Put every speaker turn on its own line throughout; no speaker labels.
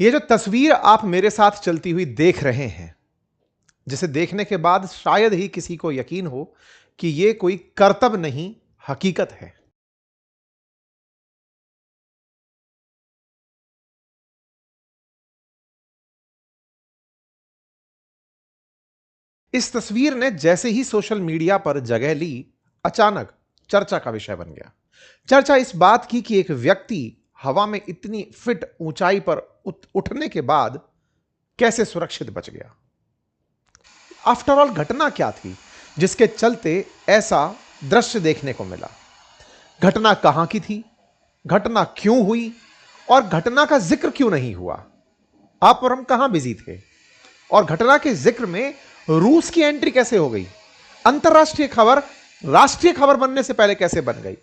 ये जो तस्वीर आप मेरे साथ चलती हुई देख रहे हैं, जिसे देखने के बाद शायद ही किसी को यकीन हो कि ये कोई करतब नहीं, हकीकत है। इस तस्वीर ने जैसे ही सोशल मीडिया पर जगह ली, अचानक चर्चा का विषय बन गया। चर्चा इस बात की कि एक व्यक्ति हवा में इतनी फिट ऊंचाई पर उठने के बाद कैसे सुरक्षित बच गया। आफ्टर ऑल घटना क्या थी जिसके चलते ऐसा दृश्य देखने को मिला? घटना कहां की थी, घटना क्यों हुई और घटना का जिक्र क्यों नहीं हुआ? आप और हम कहां बिजी थे और घटना के जिक्र में रूस की एंट्री कैसे हो गई? अंतरराष्ट्रीय खबर राष्ट्रीय खबर बनने से पहले कैसे बन गई?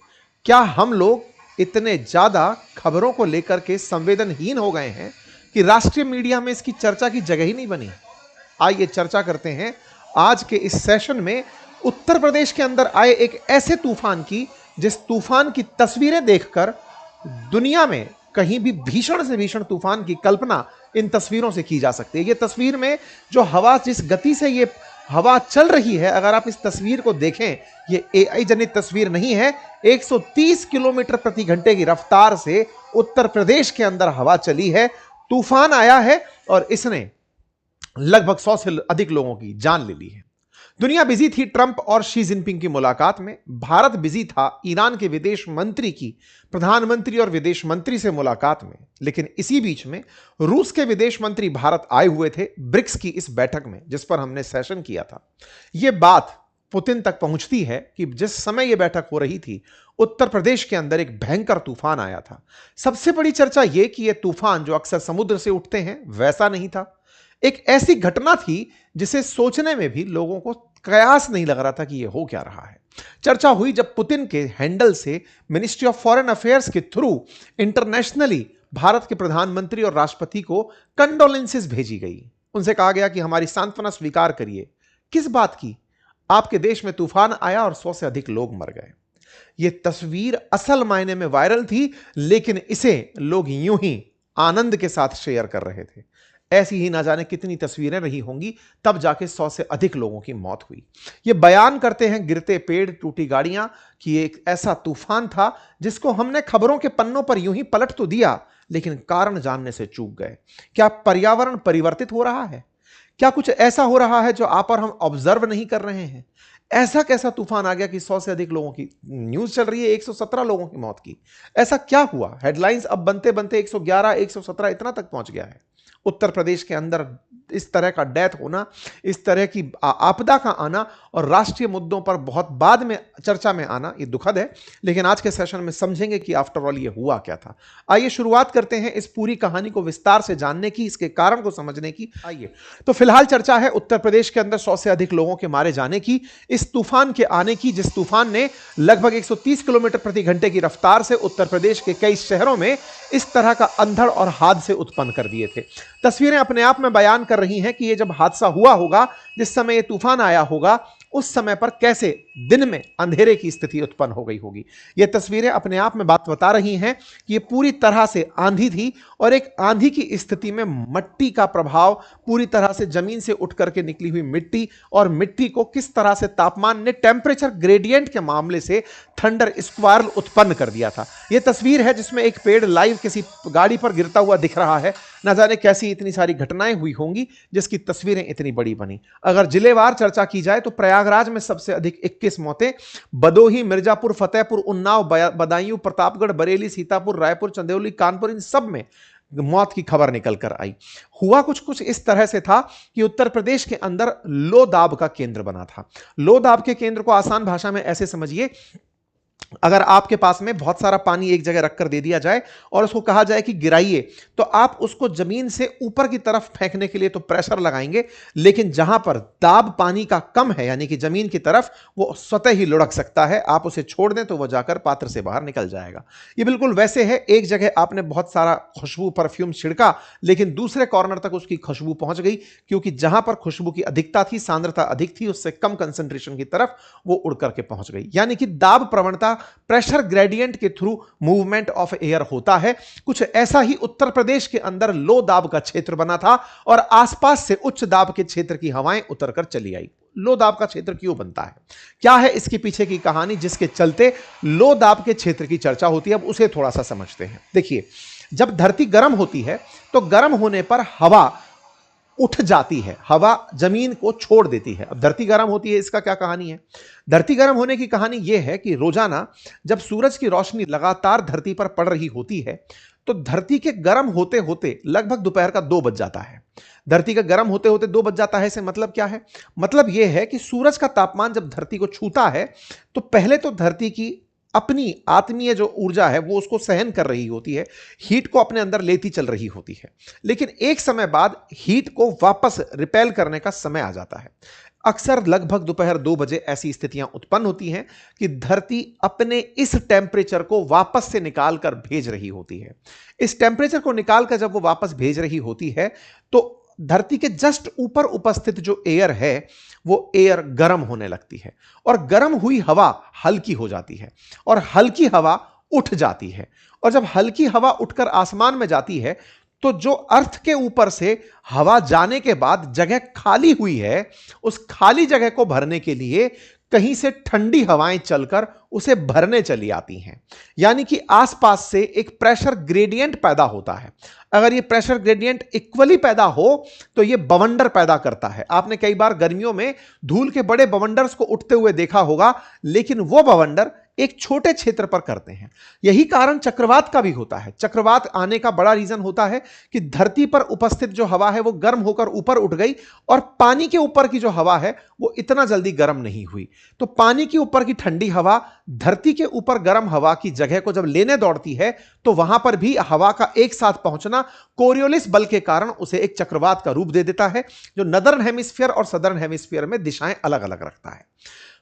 क्या हम लोग इतने ज्यादा खबरों को लेकर के संवेदनहीन हो गए हैं कि राष्ट्रीय मीडिया में इसकी चर्चा की जगह ही नहीं बनी? आइए चर्चा करते हैं आज के इस सेशन में उत्तर प्रदेश के अंदर आए एक ऐसे तूफान की, जिस तूफान की तस्वीरें देखकर दुनिया में कहीं भी भीषण से भीषण तूफान की कल्पना इन तस्वीरों से की जा सकती है। ये तस्वीर में जो हवा, जिस गति से ये हवा चल रही है, अगर आप इस तस्वीर को देखें, ये एआई जनित तस्वीर नहीं है। 130 किलोमीटर प्रति घंटे की रफ्तार से उत्तर प्रदेश के अंदर हवा चली है, तूफान आया है और इसने लगभग 100 से अधिक लोगों की जान ले ली है। दुनिया बिजी थी ट्रंप और शी जिनपिंग की मुलाकात में। भारत बिजी था ईरान के विदेश मंत्री की प्रधानमंत्री और विदेश मंत्री से मुलाकात में। लेकिन इसी बीच में रूस के विदेश मंत्री भारत आए हुए थे ब्रिक्स की इस बैठक में, जिस पर हमने सेशन किया था। यह बात पुतिन तक पहुंचती है कि जिस समय यह बैठक हो रही थी, उत्तर प्रदेश के अंदर एक भयंकर तूफान आया था। सबसे बड़ी चर्चा यह कि यह तूफान जो अक्सर समुद्र से उठते हैं वैसा नहीं था। एक ऐसी घटना थी जिसे सोचने में भी लोगों को कयास नहीं लग रहा था कि यह हो क्या रहा है। चर्चा हुई जब पुतिन के हैंडल से मिनिस्ट्री ऑफ फॉरेन अफेयर्स के थ्रू इंटरनेशनली भारत के प्रधानमंत्री और राष्ट्रपति को कंडोलेंसेस भेजी गई। उनसे कहा गया कि हमारी सांत्वना स्वीकार करिए। किस बात की? आपके देश में तूफान आया और 100 से अधिक लोग मर गए। यह तस्वीर असल मायने में वायरल थी, लेकिन इसे लोग यूं ही आनंद के साथ शेयर कर रहे थे। ऐसी ही ना जाने कितनी तस्वीरें रही होंगी, तब जाके 100 से अधिक लोगों की मौत हुई। ये बयान करते हैं गिरते पेड़, टूटी गाड़ियां कि एक ऐसा तूफान था जिसको हमने खबरों के पन्नों पर यूं ही पलट तो दिया, लेकिन कारण जानने से चूक गए। क्या पर्यावरण परिवर्तित हो रहा है? क्या कुछ ऐसा हो रहा है जो आप और हम ऑब्जर्व नहीं कर रहे हैं? ऐसा कैसा तूफान आ गया कि 100 से अधिक लोगों की, न्यूज चल रही है 117 लोगों की मौत की। ऐसा क्या हुआ? हेडलाइंस अब बनते बनते 111, 117 इतना तक पहुंच गया है। उत्तर प्रदेश के अंदर इस तरह का डेथ होना, इस तरह की आपदा का आना और राष्ट्रीय मुद्दों पर बहुत बाद में चर्चा में आना, ये दुखद है। लेकिन आज के सेशन में समझेंगे कि आफ्टर ऑल ये हुआ क्या था। आइए शुरुआत करते हैं इस पूरी कहानी को विस्तार से जानने की, इसके कारण को समझने की। आइए, तो फिलहाल चर्चा है उत्तर प्रदेश के अंदर 100 से अधिक लोगों के मारे जाने की, इस तूफान के आने की, जिस तूफान ने लगभग 130 किलोमीटर प्रति घंटे की रफ्तार से उत्तर प्रदेश के कई शहरों में इस तरह का अंधड़ और हादसे उत्पन्न कर दिए थे। तस्वीरें अपने आप में बयान कर रही हैं कि यह जब हादसा हुआ होगा, जिस समय यह तूफान आया होगा, उस समय पर कैसे दिन में अंधेरे की स्थिति उत्पन्न हो गई होगी। यह तस्वीरें अपने आप में बात बता रही हैं कि यह पूरी तरह से आंधी थी और एक आंधी की स्थिति में मिट्टी का प्रभाव, पूरी तरह से जमीन से उठ करके निकली हुई मिट्टी, और मिट्टी को किस तरह से तापमान ने टेम्परेचर ग्रेडियंट के मामले से थंडर स्क्वायरल उत्पन्न कर दिया था। यह तस्वीर है जिसमें एक पेड़ लाइव किसी गाड़ी पर गिरता हुआ दिख रहा है। न जाने कैसी इतनी सारी घटनाएं हुई होंगी जिसकी तस्वीरें इतनी बड़ी बनी। अगर जिलेवार चर्चा की जाए तो प्रयागराज में सबसे अधिक 21 मौतें, भदोही, मिर्जापुर, फतेहपुर, उन्नाव, बदायूं, प्रतापगढ़, बरेली, सीतापुर, रायपुर, चंदौली, कानपुर, इन सब में मौत की खबर निकल कर आई। हुआ कुछ कुछ इस तरह से था कि उत्तर प्रदेश के अंदर लो दाब का केंद्र बना था। लो दाब के केंद्र को आसान भाषा में ऐसे समझिए, अगर आपके पास में बहुत सारा पानी एक जगह रखकर दे दिया जाए और उसको कहा जाए कि गिराइए, तो आप उसको जमीन से ऊपर की तरफ फेंकने के लिए तो प्रेशर लगाएंगे, लेकिन जहां पर दाब पानी का कम है, यानी कि जमीन की तरफ, वो स्वतः ही लुढ़क सकता है। आप उसे छोड़ दें तो वो जाकर पात्र से बाहर निकल जाएगा। ये बिल्कुल वैसे है, एक जगह आपने बहुत सारा खुशबू परफ्यूम छिड़का, लेकिन दूसरे कॉर्नर तक उसकी खुशबू पहुंच गई, क्योंकि जहां पर खुशबू की अधिकता थी, सांद्रता अधिक थी, उससे कम कंसंट्रेशन की तरफ वो उड़ करके पहुंच गई। यानी कि दाब प्रवणता पता प्रेशर ग्रेडियंट के थ्रू मूवमेंट ऑफ एयर होता है। कुछ ऐसा ही उत्तर प्रदेश के अंदर लो दाब का क्षेत्र बना था और आसपास से उच्च दाब के क्षेत्र की हवाएं उतरकर चली आई। लो दाब का क्षेत्र क्यों बनता है, क्या है इसके पीछे की कहानी जिसके चलते लो दाब के क्षेत्र की चर्चा होती है, अब उसे थोड़ा सा समझते हैं। देखिए, जब धरती गर्म होती है तो गर्म होने पर हवा उठ जाती है, हवा जमीन को छोड़ देती है। अब धरती गर्म होती है, इसका क्या कहानी है? धरती गर्म होने की कहानी यह है कि रोजाना जब सूरज की रोशनी लगातार धरती पर पड़ रही होती है तो धरती के गर्म होते होते लगभग दोपहर का 2 बज जाता है। धरती का गर्म होते होते 2 बज जाता है, इससे मतलब क्या है? मतलब यह है कि सूरज का तापमान जब धरती को छूता है तो पहले तो धरती की अपनी आत्मीय जो ऊर्जा है वो उसको सहन कर रही होती है, हीट को अपने अंदर लेती चल रही होती है, लेकिन एक समय बाद हीट को वापस रिपेल करने का समय आ जाता है। अक्सर लगभग दोपहर 2 बजे ऐसी स्थितियां उत्पन्न होती हैं कि धरती अपने इस टेम्परेचर को वापस से निकाल कर भेज रही होती है। इस टेम्परेचर को निकालकर जब वो वापस भेज रही होती है तो धरती के जस्ट ऊपर उपस्थित जो एयर है वो एयर गर्म होने लगती है और गर्म हुई हवा हल्की हो जाती है और हल्की हवा उठ जाती है। और जब हल्की हवा उठकर आसमान में जाती है तो जो अर्थ के ऊपर से हवा जाने के बाद जगह खाली हुई है, उस खाली जगह को भरने के लिए कहीं से ठंडी हवाएं चलकर उसे भरने चली आती हैं। यानी कि आसपास से एक प्रेशर ग्रेडियंट पैदा होता है। अगर ये प्रेशर ग्रेडियंट इक्वली पैदा हो तो ये बवंडर पैदा करता है। आपने कई बार गर्मियों में धूल के बड़े बवंडर्स को उठते हुए देखा होगा, लेकिन वो बवंडर एक छोटे क्षेत्र पर करते हैं। यही कारण चक्रवात का भी होता है। चक्रवात आने का बड़ा रीजन होता है कि धरती पर उपस्थित जो हवा है वो गर्म होकर ऊपर उठ गई और पानी के ऊपर की जो हवा है वो इतना जल्दी गर्म नहीं हुई। तो पानी के ऊपर की ठंडी हवा धरती के ऊपर गर्म हवा की जगह को जब लेने दौड़ती है तो वहां पर भी हवा का एक साथ पहुंचना कोरियोलिस बल के कारण उसे एक चक्रवात का रूप दे देता है, जो नदर्न हेमिस्फीयर और सदर्न हेमिस्फीयर में दिशाएं अलग अलग रखता है।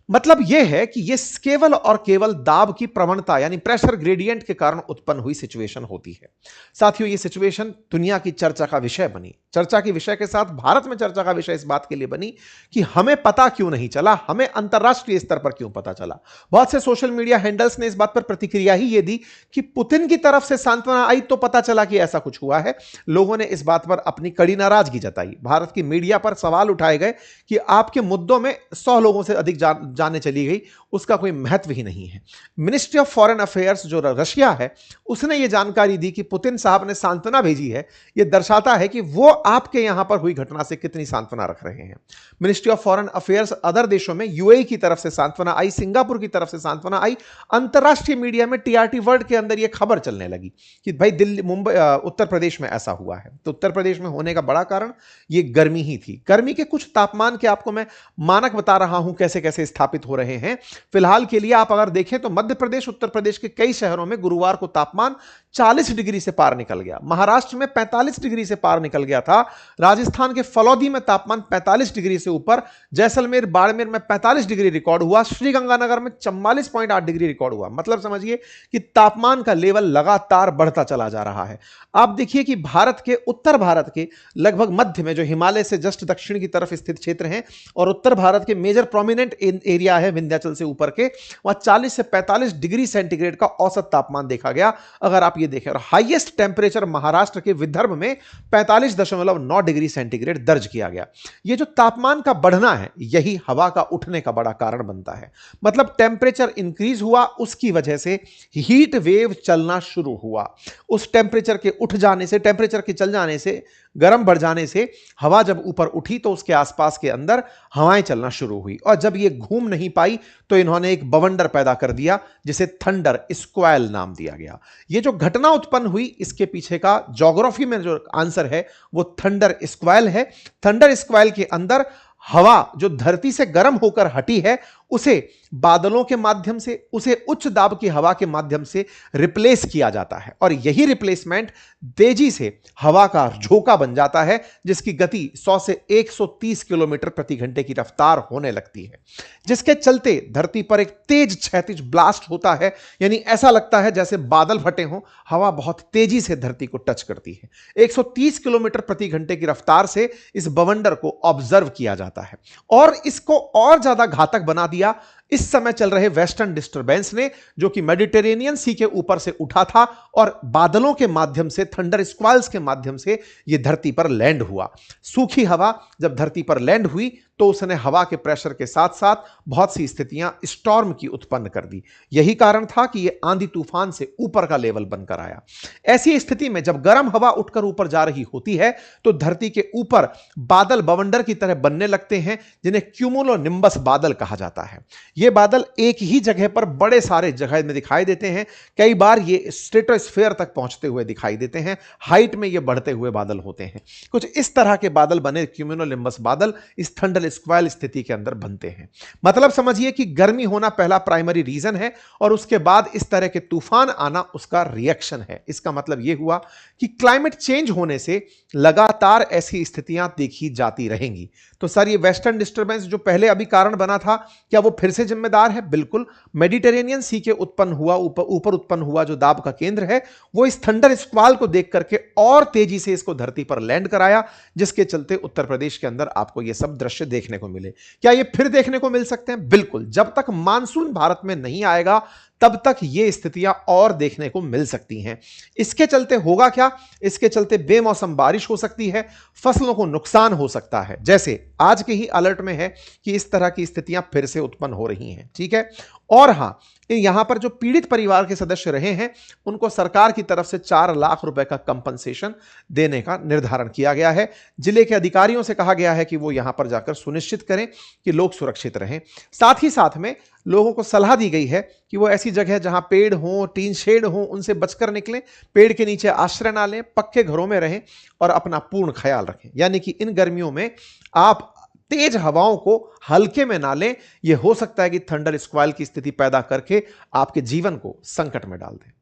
मतलब यह है कि यह केवल और केवल दाब की प्रवणता यानी प्रेशर ग्रेडियंट के कारण उत्पन्न हुई सिचुएशन होती है। साथियों, यह सिचुएशन दुनिया की चर्चा का विषय बनी। चर्चा के विषय के साथ भारत में चर्चा का विषय इस बात के लिए बनी कि हमें पता क्यों नहीं चला, हमें अंतरराष्ट्रीय स्तर पर क्यों पता चला। बहुत से सोशल मीडिया हैंडल्स ने इस बात पर प्रतिक्रिया ही यह दी कि पुतिन की तरफ से सांत्वना आई तो पता चला कि ऐसा कुछ हुआ है। लोगों ने इस बात पर अपनी कड़ी नाराजगी जताई। भारत की मीडिया पर सवाल उठाए गए कि आपके मुद्दों में 100 लोगों से अधिक जाने चली गई, उसका कोई महत्व ही नहीं है। मिनिस्ट्री ऑफ फॉरेन अफेयर्स जो रशिया है उसने यह जानकारी दी कि पुतिन साहब ने सांत्वना भेजी है। यह दर्शाता है कि वो आपके यहां पर हुई घटना से कितनी सांत्वना रख रहे हैं। Ministry of foreign affairs other देशों में यूएई की तरफ से सांत्वना आई, सिंगापुर की तरफ से सांत्वना आई। अंतरराष्ट्रीय मीडिया में टीआरटी वर्ल्ड के अंदर यह खबर चलने लगी कि भाई दिल्ली, मुंबई, उत्तर प्रदेश में ऐसा हुआ है। तो उत्तर प्रदेश में होने का बड़ा कारण यह गर्मी ही थी। गर्मी के कुछ तापमान के आपको मैं मानक बता रहा हूं कैसे कैसे स्थापित हो रहे हैं। फिलहाल के लिए आप अगर देखें तो मध्य प्रदेश, उत्तर प्रदेश के कई शहरों में गुरुवार को तापमान 40 डिग्री से पार निकल गया। महाराष्ट्र में 45 डिग्री से पार निकल गया था। राजस्थान के फलौदी में तापमान 45 डिग्री से ऊपर, जैसलमेर, बाड़मेर में 45 डिग्री रिकॉर्ड हुआ, श्रीगंगानगर में 44.8 डिग्री रिकॉर्ड हुआ। मतलब समझिए कि तापमान का लेवल लगातार बढ़ता चला जा रहा है। आप देखिए कि भारत के, उत्तर भारत के लगभग मध्य में जो हिमालय से जस्ट दक्षिण की तरफ स्थित क्षेत्र हैं और उत्तर भारत के मेजर प्रोमिनेंट एरिया है विंध्याचल से ऊपर के, वहां 40 से 45 डिग्री सेंटीग्रेड का औसत तापमान देखा गया। अगर आप ये देखें, और हाईएस्ट टेंपरेचर महाराष्ट्र के विदर्भ में 45.9 डिग्री सेंटीग्रेड दर्ज किया गया। ये जो तापमान का बढ़ना है यही हवा का उठने का बड़ा कारण बनता है। मतलब टेंपरेचर इंक्रीज हुआ, उसकी वजह से हीट वेव चलना शुरू हुआ। उस टेंपरेचर के उठ जाने से, टेंपरेचर के चल जाने से, गर्म बढ़ जाने से हवा जब ऊपर उठी तो उसके आसपास के अंदर हवाएं चलना शुरू हुई और जब ये घूम नहीं पाई तो इन्होंने एक बवंडर पैदा कर दिया जिसे थंडर स्क्वेल नाम दिया गया। ये जो घटना उत्पन्न हुई इसके पीछे का ज्योग्राफी में जो आंसर है वो थंडर स्क्वेल है। थंडर स्क्वेल के अंदर हवा जो धरती से गर्म होकर हटी है उसे बादलों के माध्यम से, उसे उच्च दाब की हवा के माध्यम से रिप्लेस किया जाता है और यही रिप्लेसमेंट तेजी से हवा का झोंका बन जाता है जिसकी गति 100 से 130 किलोमीटर प्रति घंटे की रफ्तार होने लगती है, जिसके चलते धरती पर एक तेज क्षैतिज ब्लास्ट होता है। यानी ऐसा लगता है जैसे बादल फटे हों, हवा बहुत तेजी से धरती को टच करती है। 130 किलोमीटर प्रति घंटे की रफ्तार से इस बवंडर को ऑब्जर्व किया जाता है और इसको और ज्यादा घातक बना दिया लिया इस समय चल रहे वेस्टर्न डिस्टरबेंस ने, जो कि मेडिटेरेनियन सी के ऊपर से उठा था और बादलों के माध्यम से, थंडर स्क्वाल्स के माध्यम से यह धरती पर लैंड हुआ। सूखी हवा जब धरती पर लैंड हुई तो उसने हवा के प्रेशर के साथ साथ बहुत सी स्थितियां स्टॉर्म की उत्पन्न कर दी। यही कारण था कि यह आंधी तूफान से ऊपर का लेवल बनकर आया। ऐसी स्थिति में जब गर्म हवा उठकर ऊपर जा रही होती है तो धरती के ऊपर बादल बवंडर की तरह बनने लगते हैं, जिन्हें क्यूमुलोनिम्बस बादल कहा जाता है। ये बादल एक ही जगह पर बड़े सारे जगह में दिखाई देते हैं। कई बार ये स्ट्रेटोस्फीयर तक पहुंचते हुए दिखाई देते हैं, हाइट में ये बढ़ते हुए बादल होते हैं। कुछ इस तरह के बादल बने क्यूमुलोनिम्बस बादल इस थंडर स्क्वाल स्थिति के अंदर बनते हैं। मतलब समझिए कि गर्मी होना पहला प्राइमरी रीजन है और उसके बाद इस तरह के तूफान आना उसका रिएक्शन है। इसका मतलब यह हुआ कि क्लाइमेट चेंज होने से लगातार ऐसी स्थितियां देखी जाती रहेंगी। तो सर, ये वेस्टर्न डिस्टरबेंस जो पहले अभी कारण बना था, क्या वो फिर से जिम्मेदार है? बिल्कुल। मेडिटेरेनियन सी के ऊपर उत्पन्न हुआ जो दाब का केंद्र है, वो इस थंडर स्क्वाल को देख करके और तेजी से इसको धरती पर लैंड कराया, जिसके चलते उत्तर प्रदेश के अंदर आपको ये सब दृश्य देखने को मिले। क्या ये फिर देखने को मिल सकते हैं? बिल्कुल। जब तक मानसून भारत में नहीं आएगा तब तक ये स्थितियां और देखने को मिल सकती हैं। इसके चलते होगा क्या? इसके चलते बेमौसम बारिश हो सकती है, फसलों को नुकसान हो सकता है, जैसे आज के ही अलर्ट में है कि इस तरह की स्थितियां फिर से उत्पन्न हो रही हैं। ठीक है। और हां, यहां पर जो पीड़ित परिवार के सदस्य रहे हैं उनको सरकार की तरफ से 4 लाख रुपए का कंपनसेशन देने का निर्धारण किया गया है। जिले के अधिकारियों से कहा गया है कि वो यहां पर जाकर सुनिश्चित करें कि लोग सुरक्षित रहें। साथ ही साथ में लोगों को सलाह दी गई है कि वो ऐसी जगह जहां पेड़ हो, टीन शेड हो, उनसे बचकर निकलें, पेड़ के नीचे आश्रय ना लें, पक्के घरों में रहें और अपना पूर्ण ख्याल रखें। यानी कि इन गर्मियों में आप तेज हवाओं को हल्के में ना लें। यह हो सकता है कि थंडर स्क्वाल की स्थिति पैदा करके आपके जीवन को संकट में डाल दे।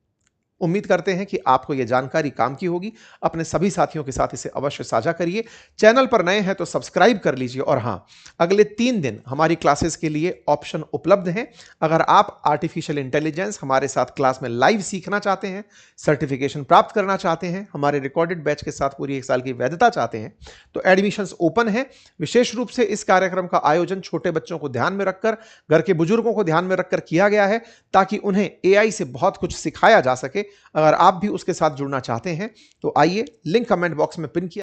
उम्मीद करते हैं कि आपको यह जानकारी काम की होगी। अपने सभी साथियों के साथ इसे अवश्य साझा करिए। चैनल पर नए हैं तो सब्सक्राइब कर लीजिए। और हां, अगले 3 दिन हमारी क्लासेस के लिए ऑप्शन उपलब्ध हैं। अगर आप आर्टिफिशियल इंटेलिजेंस हमारे साथ क्लास में लाइव सीखना चाहते हैं, सर्टिफिकेशन प्राप्त करना चाहते हैं, हमारे रिकॉर्डेड बैच के साथ पूरी 1 साल की वैधता चाहते हैं, तो एडमिशंस ओपन है। विशेष रूप से इस कार्यक्रम का आयोजन छोटे बच्चों को ध्यान में रखकर, घर के बुजुर्गों को ध्यान में रखकर किया गया है, ताकि उन्हें एआई से बहुत कुछ सिखाया जा सके। अगर आप भी उसके साथ जुड़ना चाहते हैं तो आइए, लिंक कमेंट बॉक्स में पिन किया